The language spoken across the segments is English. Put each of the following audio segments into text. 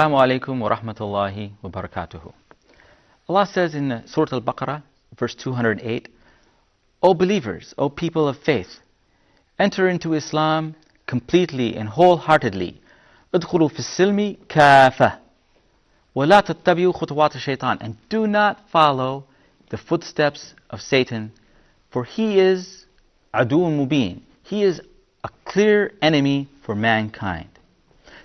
Assalamu alaikum wa rahmatullahi wa barakatuhu. Allah says in Surah Al-Baqarah, verse 208, O believers, O people of faith, enter into Islam completely and wholeheartedly. ادخلوا في السلم كافة ولا تتبعوا خطوات الشيطان, and do not follow the footsteps of Satan, for he is عدو مبين. He is a clear enemy for mankind.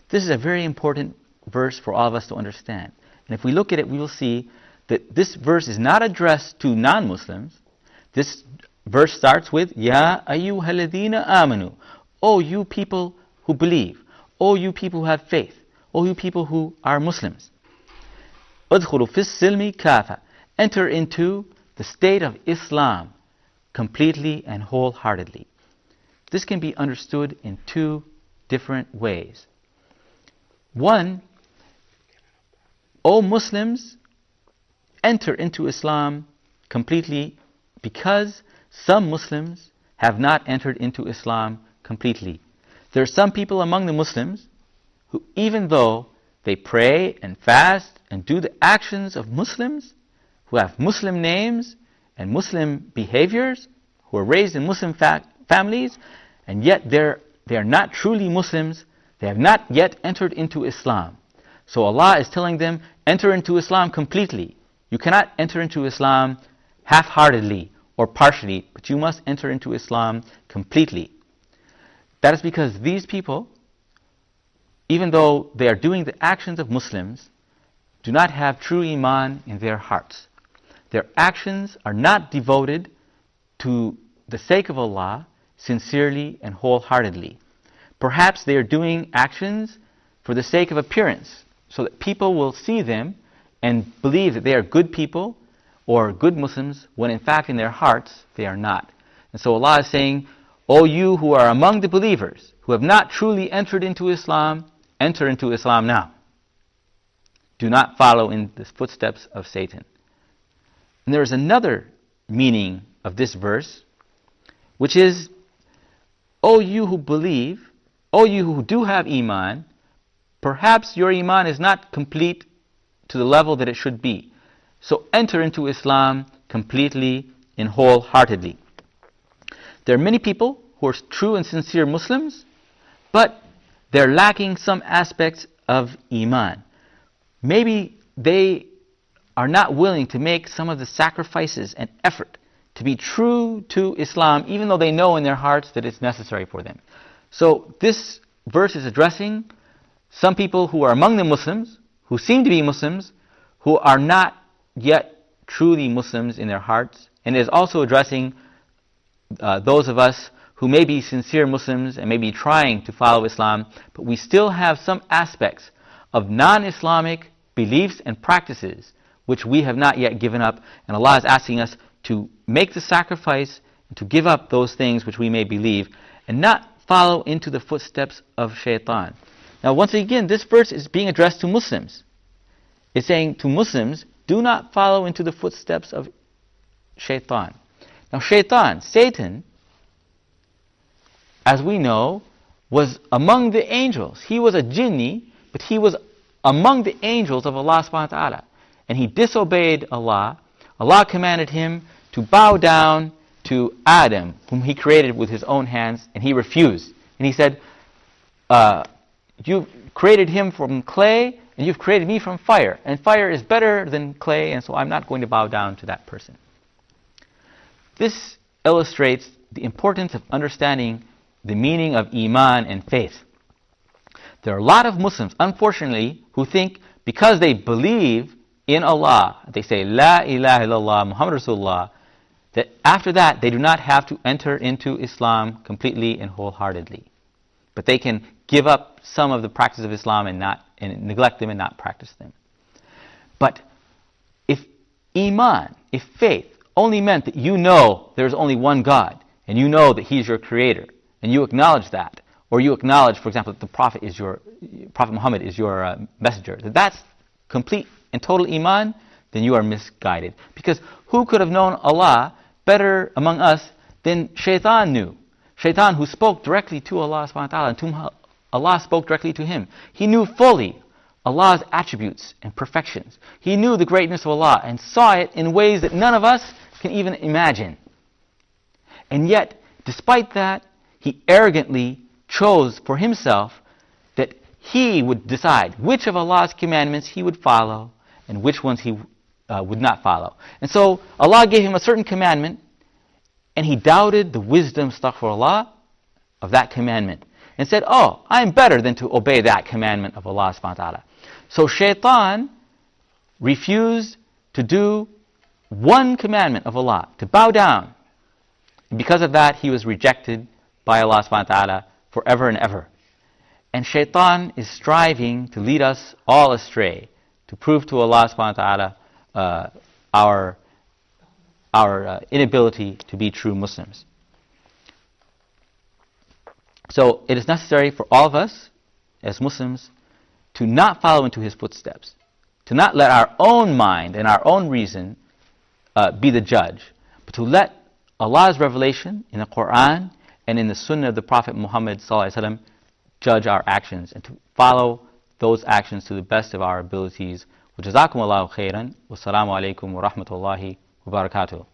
This is a very important verse for all of us to understand. And if we look at it, we will see that this verse is not addressed to non-Muslims. This verse starts with Ya ayyuhalladhina amanu, O you people who believe, O you people who have faith, O you people who are Muslims. Udkhulu fis silmi kafa, enter into the state of Islam completely and wholeheartedly. This can be understood in two different ways. One, O Muslims, enter into Islam completely, because some Muslims have not entered into Islam completely. There are some people among the Muslims who, even though they pray and fast and do the actions of Muslims, who have Muslim names and Muslim behaviors, who are raised in Muslim families, and yet they are not truly Muslims. They have not yet entered into Islam. So Allah is telling them, enter into Islam completely. You cannot enter into Islam half-heartedly or partially, but you must enter into Islam completely. That is because these people, even though they are doing the actions of Muslims, do not have true Iman in their hearts. Their actions are not devoted to the sake of Allah sincerely and wholeheartedly. Perhaps they are doing actions for the sake of appearance, so that people will see them and believe that they are good people or good Muslims, when in fact in their hearts they are not. And so Allah is saying, O you who are among the believers, who have not truly entered into Islam, enter into Islam now. Do not follow in the footsteps of Satan. And there is another meaning of this verse, which is, O you who believe, O you who do have Iman, perhaps your Iman is not complete to the level that it should be. So enter into Islam completely and wholeheartedly. There are many people who are true and sincere Muslims, but they're lacking some aspects of Iman. Maybe they are not willing to make some of the sacrifices and effort to be true to Islam, even though they know in their hearts that it's necessary for them. So this verse is addressing some people who are among the Muslims, who seem to be Muslims, who are not yet truly Muslims in their hearts, and is also addressing those of us who may be sincere Muslims and may be trying to follow Islam, but we still have some aspects of non-Islamic beliefs and practices which we have not yet given up, and Allah is asking us to make the sacrifice and to give up those things which we may believe and not follow into the footsteps of shaitan. Now once again, this verse is being addressed to Muslims. It's saying to Muslims, do not follow into the footsteps of shaitan. Now shaitan, Satan, as we know, was among the angels. He was a jinni, but he was among the angels of Allah subhanahu wa ta'ala. And he disobeyed Allah. Allah commanded him to bow down to Adam, whom he created with his own hands, and he refused. And he said, you've created him from clay, and you've created me from fire. And fire is better than clay, and so I'm not going to bow down to that person. This illustrates the importance of understanding the meaning of Iman and faith. There are a lot of Muslims, unfortunately, who think because they believe in Allah, they say, La ilaha illallah, Muhammad Rasulullah, that after that they do not have to enter into Islam completely and wholeheartedly. But they can give up some of the practice of Islam and neglect them and not practice them. But if Iman, if faith, only meant that you know there's only one God, and you know that He's your creator, and you acknowledge that, or you acknowledge, for example, that Prophet Muhammad is your messenger, that's complete and total Iman, then you are misguided. Because who could have known Allah better among us than Shaitan knew? Shaitan, who spoke directly to Allah subhanahu wa ta'ala, and to whom Allah spoke directly to him. He knew fully Allah's attributes and perfections. He knew the greatness of Allah and saw it in ways that none of us can even imagine. And yet, despite that, he arrogantly chose for himself that he would decide which of Allah's commandments he would follow and which ones he would not follow. And so Allah gave him a certain commandment, and he doubted the wisdom, astaghfirullah, of that commandment and said, oh, I'm better than to obey that commandment of Allah subhanahu wa ta'ala. So Shaitan refused to do one commandment of Allah, to bow down. And because of that, he was rejected by Allah subhanahu wa ta'ala forever and ever. And Shaitan is striving to lead us all astray, to prove to Allah subhanahu wa ta'ala our inability to be true Muslims. So it is necessary for all of us as Muslims to not follow into his footsteps, to not let our own mind and our own reason be the judge, but to let Allah's revelation in the Quran and in the Sunnah of the Prophet Muhammad ﷺ judge our actions and to follow those actions to the best of our abilities. وَجَزَاكُمُ اللَّهُ خَيْرًا وَالسَّلَامُ عَلَيْكُمْ وَرَحْمَةُ اللَّهِ وَبَرَكَاتُهُ.